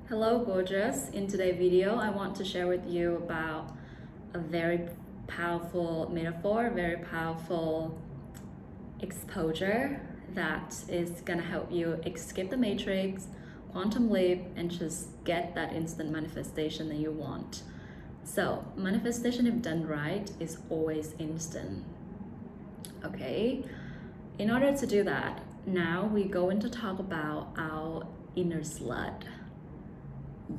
Hello gorgeous. In today's video I want to share with you about a very powerful metaphor, very powerful exposure that is gonna help you escape the matrix, quantum leap, and just get that instant manifestation that you want. So manifestation, if done right, is always instant. Okay, in order to do that, now we go into talk about our inner slut.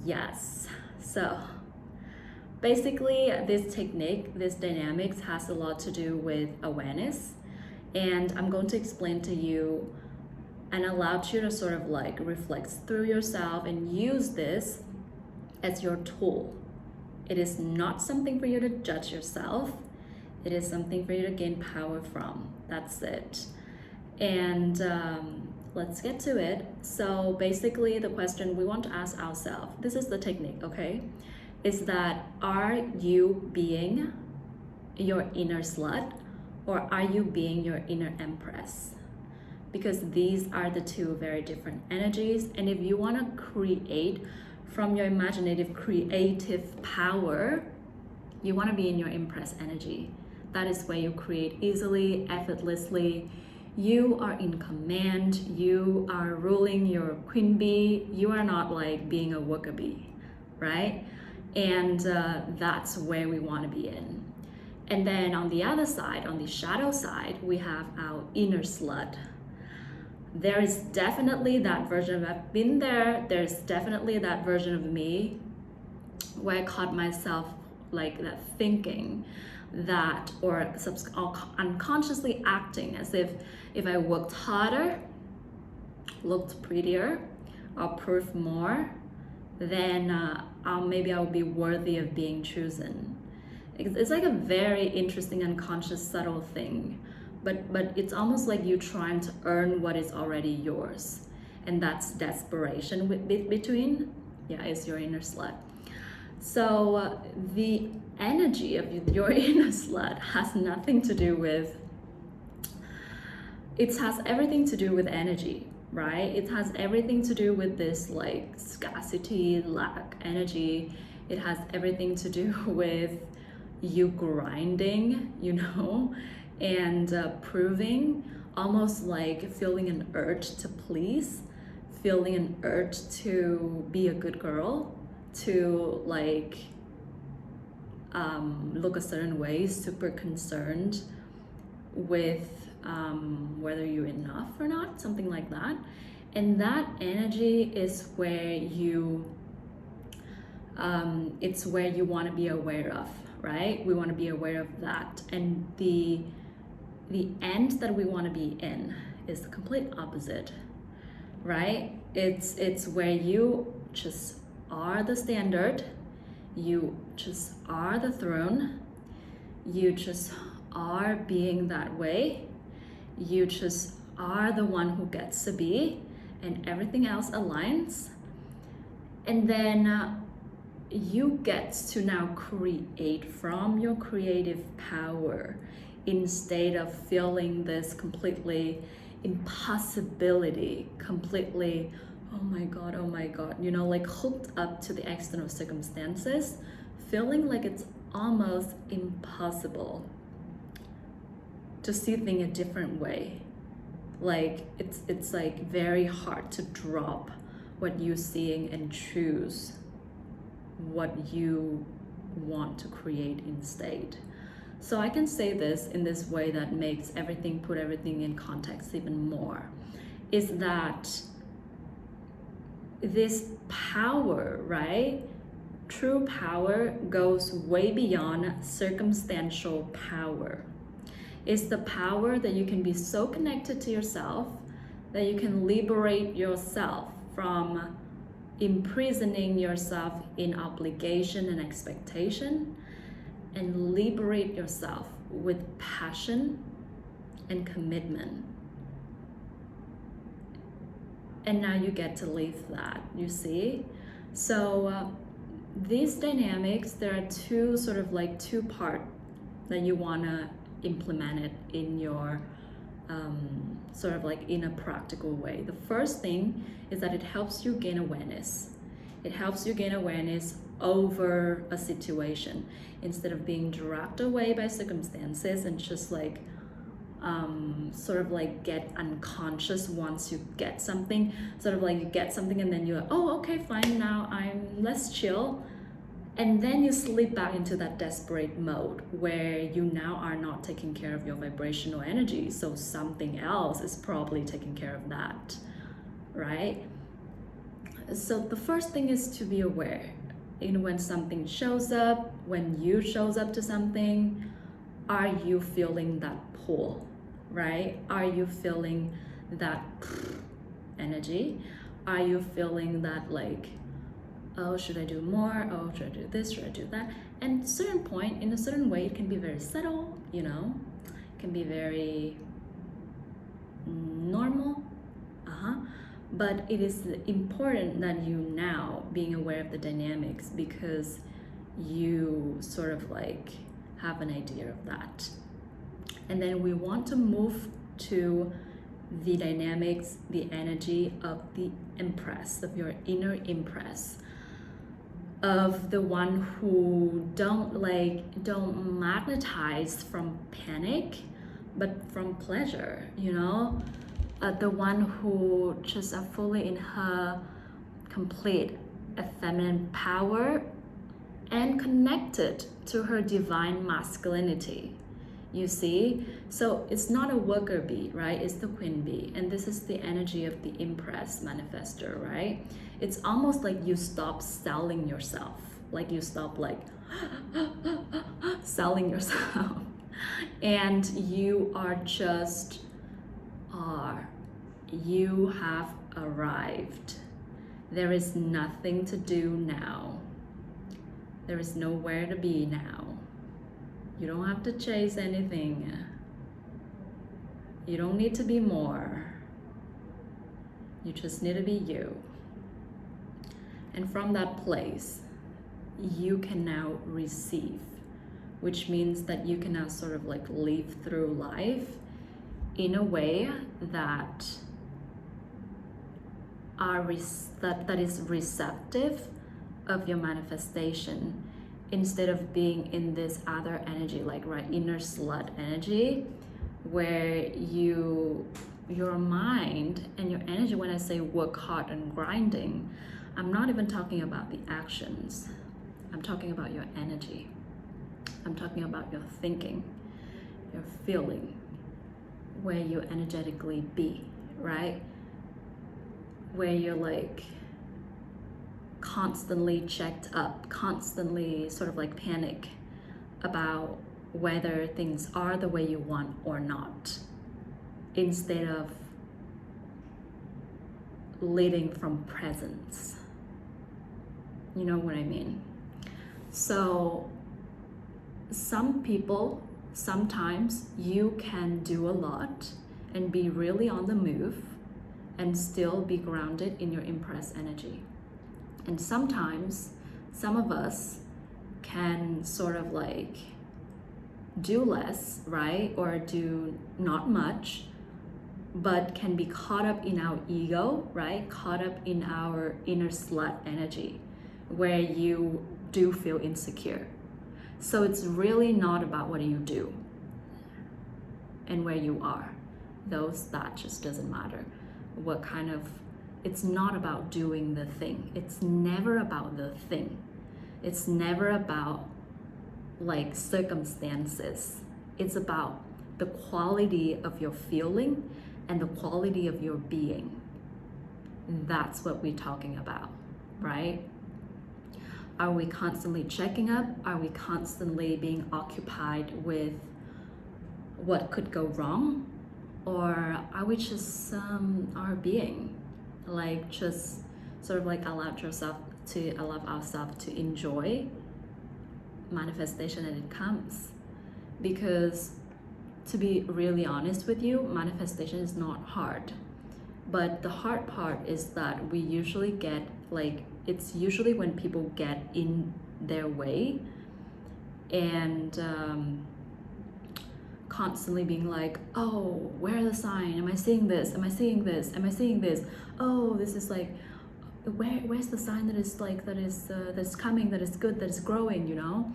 Yes, so basically this technique, this dynamics has a lot to do with awareness, and I'm going to explain to you and allow you to sort of like reflect through yourself and use this as your tool. It is not something for you to judge yourself. It is something for you to gain power from. That's it. And let's get to it. So basically the question we want to ask ourselves, this is the technique, okay? Is that, are you being your inner slut or are you being your inner empress? Because these are the two very different energies. And if you want to create from your imaginative creative power, you want to be in your empress energy. That is where you create easily, effortlessly. You are in command, you are ruling your queen bee, you are not like being a worker bee, right? And that's where we want to be in. And then on the other side, on the shadow side, we have our inner slut. There is definitely that version of, I've been there, there's definitely that version of me where I caught myself like that thinking that, or unconsciously acting as if I worked harder, looked prettier, or proved more, then maybe I'll be worthy of being chosen. It's like a very interesting unconscious subtle thing, but it's almost like you trying to earn what is already yours, and that's desperation between, yeah, it's your inner slut. So the energy of your inner slut has nothing to do with, it has everything to do with energy, right? It has everything to do with this like scarcity, lack energy. It has everything to do with you grinding, you know, and proving, almost like feeling an urge to please, feeling an urge to be a good girl, to like look a certain way, super concerned with whether you're enough or not, something like that. And that energy is where you it's where you want to be aware of, right? We want to be aware of that. And the end that we want to be in is the complete opposite, right? It's where you just are the standard, you just are the throne, you just are being that way, you just are the one who gets to be, and everything else aligns. And then you get to now create from your creative power, instead of feeling this completely impossibility, completely oh my god, you know, like hooked up to the external circumstances, feeling like it's almost impossible to see things a different way. Like it's like very hard to drop what you're seeing and choose what you want to create instead. So I can say this in this way that makes everything, put everything in context even more, is that this power, right? True power goes way beyond circumstantial power. It's the power that you can be so connected to yourself that you can liberate yourself from imprisoning yourself in obligation and expectation, and liberate yourself with passion and commitment. And now you get to live that, you see? So these dynamics, there are two sort of like two parts that you wanna implement it in your sort of like in a practical way. The first thing is that it helps you gain awareness. It helps you gain awareness over a situation instead of being dragged away by circumstances and just like sort of like get unconscious once you get something. Sort of like you get something and then you're like, oh, okay, fine, now I'm less chill. And then you slip back into that desperate mode where you now are not taking care of your vibrational energy. So something else is probably taking care of that, right? So the first thing is to be aware. When something shows up, when you shows up to something, are you feeling that pull, right? Are you feeling that energy? Are you feeling that like, oh, should I do more? Oh, should I do this? Should I do that? And at a certain point, in a certain way, it can be very subtle, you know? It can be very normal, but it is important that you now being aware of the dynamics, because you sort of like have an idea of that. And then we want to move to the dynamics, the energy of the Empress, of your inner Empress, of the one who don't magnetize from panic, but from pleasure, you know? The one who just are fully in her complete feminine power and connected to her divine masculinity. You see? So it's not a worker bee, right? It's the queen bee. And this is the energy of the Empress manifestor, right? It's almost like you stop selling yourself. Like you stop like selling yourself. And you are just you have arrived. There is nothing to do now. There is nowhere to be now. You don't have to chase anything. You don't need to be more. You just need to be you. And from that place, you can now receive, which means that you can now sort of like live through life in a way that that is receptive of your manifestation, instead of being in this other energy, like inner slut energy, where your mind and your energy, when I say work hard and grinding, I'm not even talking about the actions. I'm talking about your energy. I'm talking about your thinking, your feeling, where you energetically be, right? Where you're like constantly checked up, constantly sort of like panic about whether things are the way you want or not, instead of leading from presence. You know what I mean? So some people, sometimes you can do a lot and be really on the move and still be grounded in your Empress energy. And sometimes some of us can sort of like do less, right? Or do not much, but can be caught up in our ego, right? Caught up in our inner slut energy, where you do feel insecure. So it's really not about what you do and where you are. That just doesn't matter. It's not about doing the thing. It's never about the thing. It's never about like circumstances. It's about the quality of your feeling and the quality of your being. That's what we're talking about, right? Are we constantly checking up? Are we constantly being occupied with what could go wrong? Or are we just our being? Like just sort of like allow ourselves to enjoy manifestation as it comes. Because to be really honest with you, manifestation is not hard. But the hard part is that we usually get it's usually when people get in their way and constantly being like, oh, where are the signs? Am I seeing this? Am I seeing this? Am I seeing this? Oh, this is like, where's the sign that is like that's coming, that is good, that is growing, you know?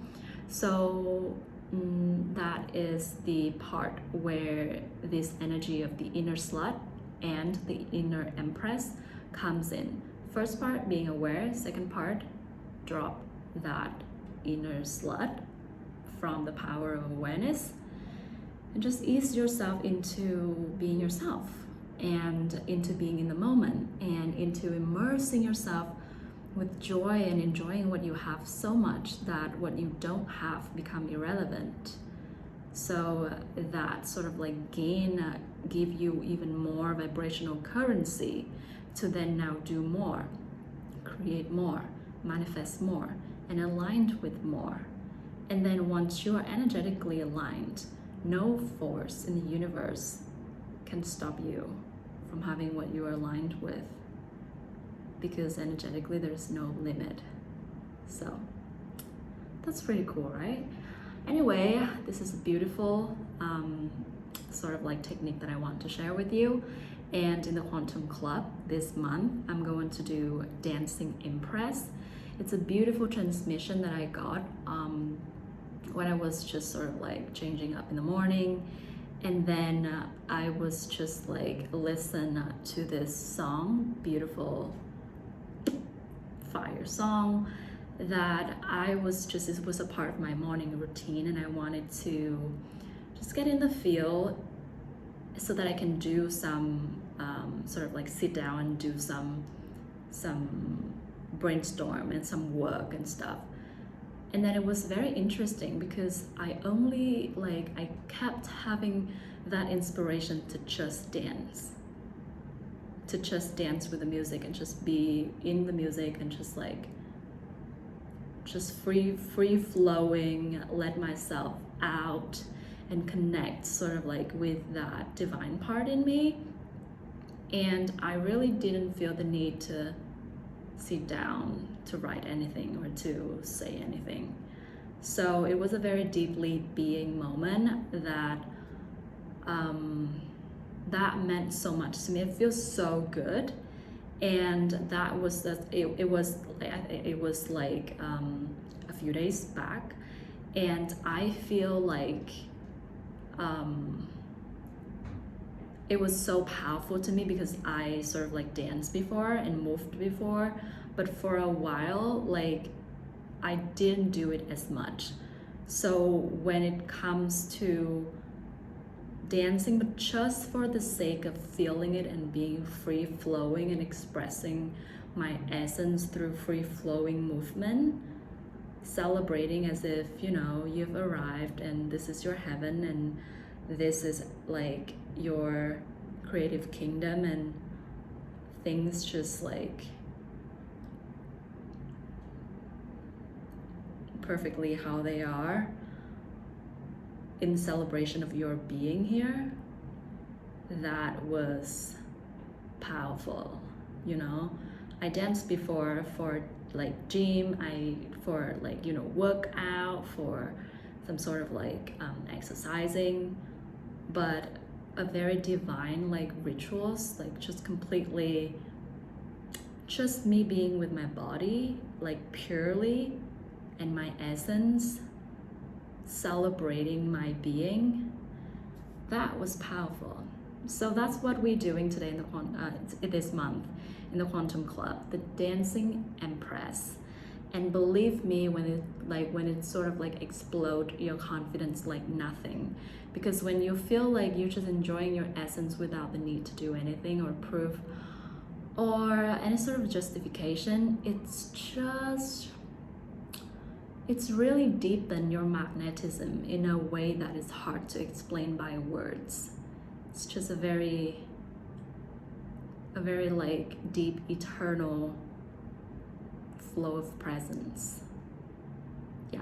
So that is the part where this energy of the inner slut and the inner empress comes in. First part, being aware. Second part, drop that inner slut from the power of awareness and just ease yourself into being yourself and into being in the moment and into immersing yourself with joy and enjoying what you have so much that what you don't have become irrelevant. So that sort of like give you even more vibrational currency to then now do more, create more, manifest more, and aligned with more. And then once you are energetically aligned, no force in the universe can stop you from having what you are aligned with, because energetically there's no limit. So that's pretty cool, right? Anyway, this is a beautiful sort of like technique that I want to share with you. And in the Quantum Club this month, I'm going to do Dancing Impress. It's a beautiful transmission that I got when I was just sort of like changing up in the morning. And then I was just like listen to this song, beautiful fire song, that I was just, it was a part of my morning routine, and I wanted to just get in the feel so that I can do some sort of like sit down and do some brainstorm and some work and stuff. And then it was very interesting because I kept having that inspiration to just dance with the music and just be in the music and just free flowing, let myself out and connect sort of like with that divine part in me. And I really didn't feel the need to sit down to write anything or to say anything. So it was a very deeply being moment that that meant so much to me. It feels so good. And that was it was like a few days back, and I feel like it was so powerful to me because I sort of like danced before and moved before, but for a while like I didn't do it as much. So when it comes to dancing, but just for the sake of feeling it and being free flowing and expressing my essence through free flowing movement, celebrating as if, you know, you've arrived and this is your heaven and this is like your creative kingdom and things just like perfectly how they are in celebration of your being here. That was powerful, you know. I danced before for like gym, for like, you know, workout, for some sort of like exercising, but a very divine like rituals, like just completely just me being with my body, like purely, and my essence, celebrating my being. That was powerful. So that's what we're doing today in the this month in the Quantum Club, the Dancing Empress. And believe me, when it sort of like explode your confidence like nothing, because when you feel like you're just enjoying your essence without the need to do anything or proof or any sort of justification, it's really deepen your magnetism in a way that is hard to explain by words. It's just a very like deep, eternal flow of presence. Yeah.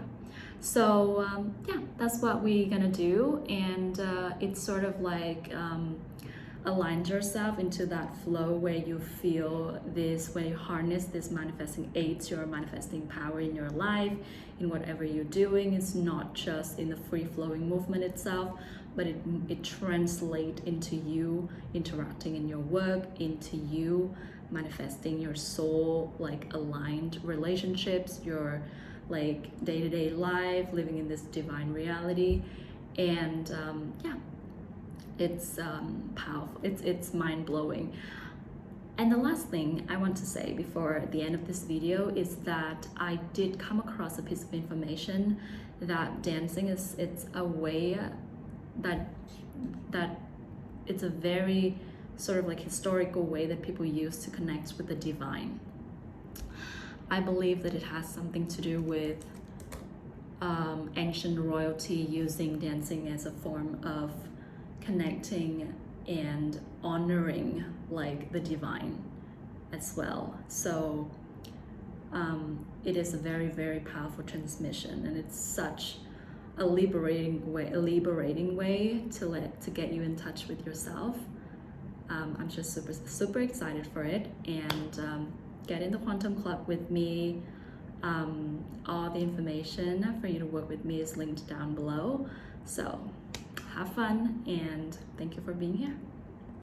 So yeah, that's what we're gonna do, and it's sort of like align yourself into that flow where you feel this, where you harness this manifesting aids your manifesting power in your life, in whatever you're doing. It's not just in the free-flowing movement itself, but it translates into you interacting in your work, into you manifesting your soul like aligned relationships, your like day-to-day life, living in this divine reality. And yeah, it's powerful, it's mind-blowing. And the last thing I want to say before the end of this video is that I did come across a piece of information that dancing it's a way that it's a very sort of like historical way that people use to connect with the divine. I believe that it has something to do with ancient royalty using dancing as a form of connecting and honoring like the divine as well. So it is a very, very powerful transmission, and it's such a liberating way to get you in touch with yourself. I'm just super excited for it, and get in the Quantum Club with me. All the information for you to work with me is linked down below. So have fun, and thank you for being here.